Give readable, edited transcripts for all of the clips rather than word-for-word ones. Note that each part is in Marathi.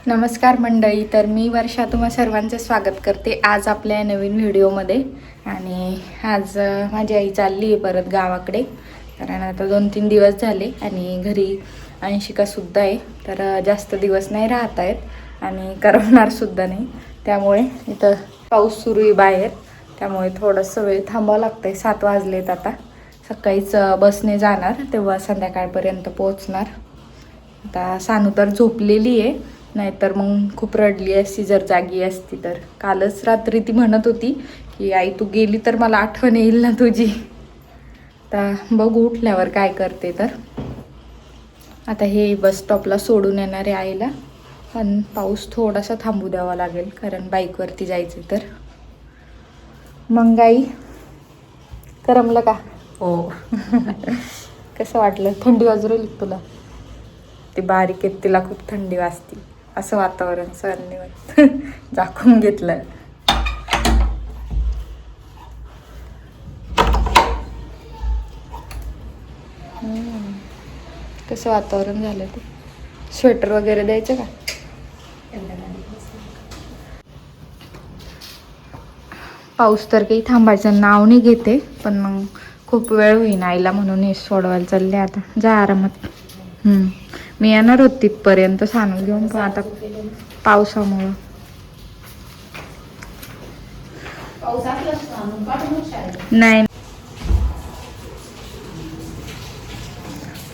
नमस्कार मंडळी. तर मी वर्षा तुम्हा सर्वांचे स्वागत करते आज आपल्या नवीन व्हिडिओमध्ये. आणि आज माझी आई चालली आहे परत गावाकडे, कारण आता 2-3 दिवस झाले आणि घरी अंशिकासुद्धा आहे. तर जास्त दिवस नाही राहत आहेत आणि करवणारसुद्धा नाही. त्यामुळे इथं पाऊस सुरू आहे बाहेर, त्यामुळे थोडंसं वेळ थांबावं लागतं आहे. 7 वाजलेत आता. सकाळीच बसने जाणार, तेव्हा संध्याकाळपर्यंत पोहोचणार. आता सानू तर झोपलेली आहे, नाहीतर मग खूप रडली असती जर जागी असती तर. कालच रात्री ती म्हणत होती की आई तू गेली तर मला आठवण येईल ना तुझी. आता बघू उठल्यावर काय करते. तर आता हे बस स्टॉपला सोडून येणार आहे आईला, पण पाऊस थोडासा थांबू द्यावा लागेल कारण बाईकवरती जायचं. तर मग आई करमलं का? हो. कसं वाटलं? थंडी वाजू राहिली तुला? ती बारीक आहेत, तिला खूप थंडी वाजते. असं वातावरण सहन झाकून घेतलं. कसं वातावरण झालं ते. स्वेटर वगैरे द्यायचं का? पाऊस तर काही थांबायचं नाव नाही घेते, पण मग खूप वेळ होईन आईला म्हणून हे सोडवायला चालले. आता जा आरामात. मी येणार होत तिथपर्यंत सानू घेऊन, पण आता पावसामुळं नाही.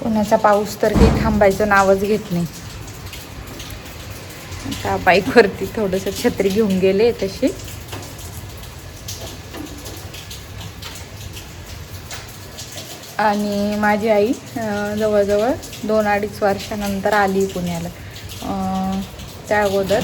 पुण्याचा पाऊस तर काही थांबायचं नावच घेत नाही. आता बाईकवरती थोडंसं छत्री घेऊन गेले तशी. आणि माझी आई जवळजवळ 2-2.5 वर्षानंतर आली पुण्याला. त्या अगोदर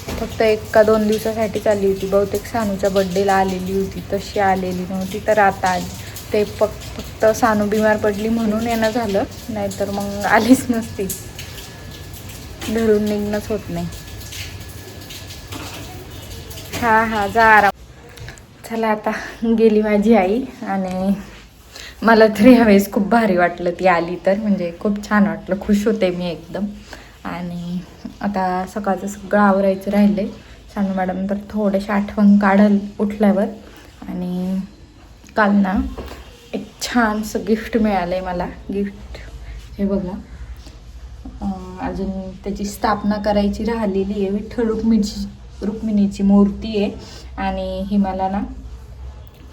फक्त 1 का 2 दिवसासाठीच आली होती. बहुतेक सानूच्या बड्डेला आलेली होती, तशी आलेली नव्हती. तर आता आली. ते फक्त सानू बिमार पडली म्हणून येणं झालं, नाहीतर मग आलीच नसती. धरून निघणंच होत नाही. हा जा आराम. चला आता गेली माझी आई. आणि मला तरी ह्यावेळेस खूप भारी वाटलं ती आली तर, म्हणजे खूप छान वाटलं, खुश होते मी एकदम. आणि आता सकाळचं सगळं आवरायचं राहिलं आहे. सानू मॅडम तर थोडेसे आठवण काढल उठल्यावर. आणि काल ना एक छानसं गिफ्ट मिळालं आहे मला. गिफ्ट हे बघा. अजून त्याची स्थापना करायची राहिलेली आहे. विठ्ठल रुक्मिणीची मूर्ती आहे. आणि ही मला ना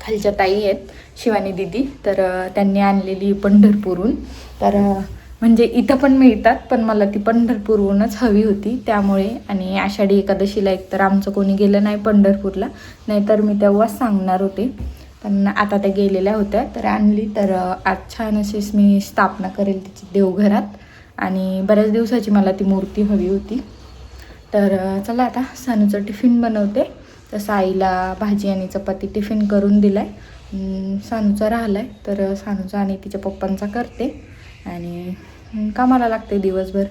खालच्या ताई आहेत, शिवानी दिदी, तर त्यांनी आणलेली पंढरपूरहून. तर म्हणजे इथं पण मिळतात, पण मला ती पंढरपूरहूनच हवी होती त्यामुळे. आणि आषाढी एकादशीला एकतर आमचं कोणी गेलं नाही पंढरपूरला, नाहीतर मी तेव्हाच सांगणार होते, पण आता त्या गेलेल्या होत्या तर आणली. तर आज छान अशीच मी स्थापना करेल तिची देवघरात. आणि बऱ्याच दिवसाची मला ती मूर्ती हवी होती. तर चला आता सानूचं टिफिन बनवते. तसं आईला भाजी आणि चपाती टिफिन करून दिला आहे. सानूचा राहिला आहे, तर सानूचा आणि तिच्या पप्पांचा करते आणि कामाला लागते दिवसभर.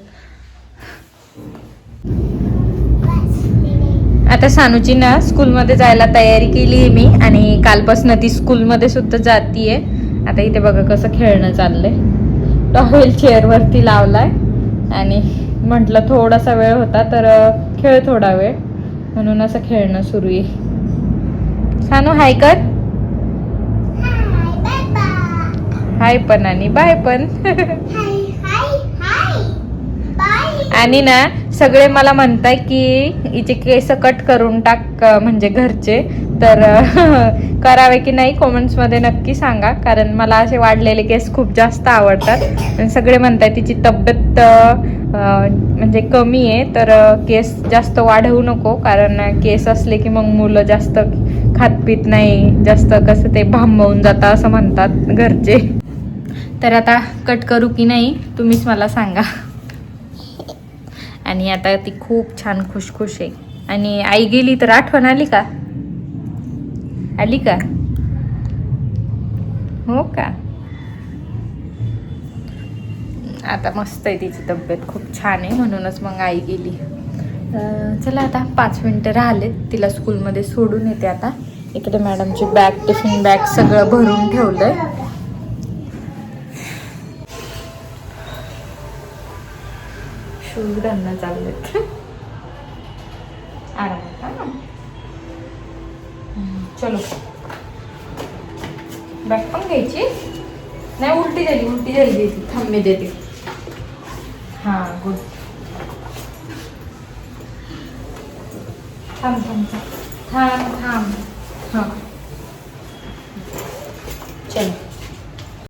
आता सानूची ना स्कूलमध्ये जायला तयारी केली आहे मी, आणि कालपासून ती स्कूलमध्ये सुद्धा जाती आहे. आता इथे बघा कसं खेळणं चाललंय. टॉवेल चेअरवरती लावलाय आणि म्हटलं थोडासा वेळ होता तर खेळ थोडा वेळ, म्हणून असं खेळणं सुरू आहे. सानू हाय कर. हाय पण आणि बाय पण. आणि ना सगळे मला म्हणताय की हिचे केस कट करून टाक, म्हणजे घरचे. तर करावे की नाही कॉमेंट्समध्ये नक्की सांगा, कारण मला असे वाढलेले केस खूप जास्त आवडतात. आणि सगळे म्हणताय तिची तब्येत म्हणजे कमी आहे, तर केस जास्त वाढवू नको, कारण केस असले की मग मुलं जास्त खात पीत नाही, जास्त कसं ते भांबवून जातं असं म्हणतात घरचे. तर आता कट करू की नाही तुम्हीच मला सांगा. आणि आता ती खूप छान खुशखुश आहे. आणि आई गेली तर आठवण आली का? आली का? हो का? आता मस्त आहे, तिची तब्येत खूप छान आहे, म्हणूनच मग आई गेली. चला आता 5 मिनटं राहिले, तिला स्कूलमध्ये सोडून येते. आता इकडे मॅडमची बॅग, टिफिन बॅग सगळं भरून ठेवलंय. शूज घालणं चाललेत. आरामात हा. चलो बॅग पण घ्यायची नाही. उलटी झाली देते. थांब मी देते. हां गुड. थांब थांब थांब थांब थांब हां चल.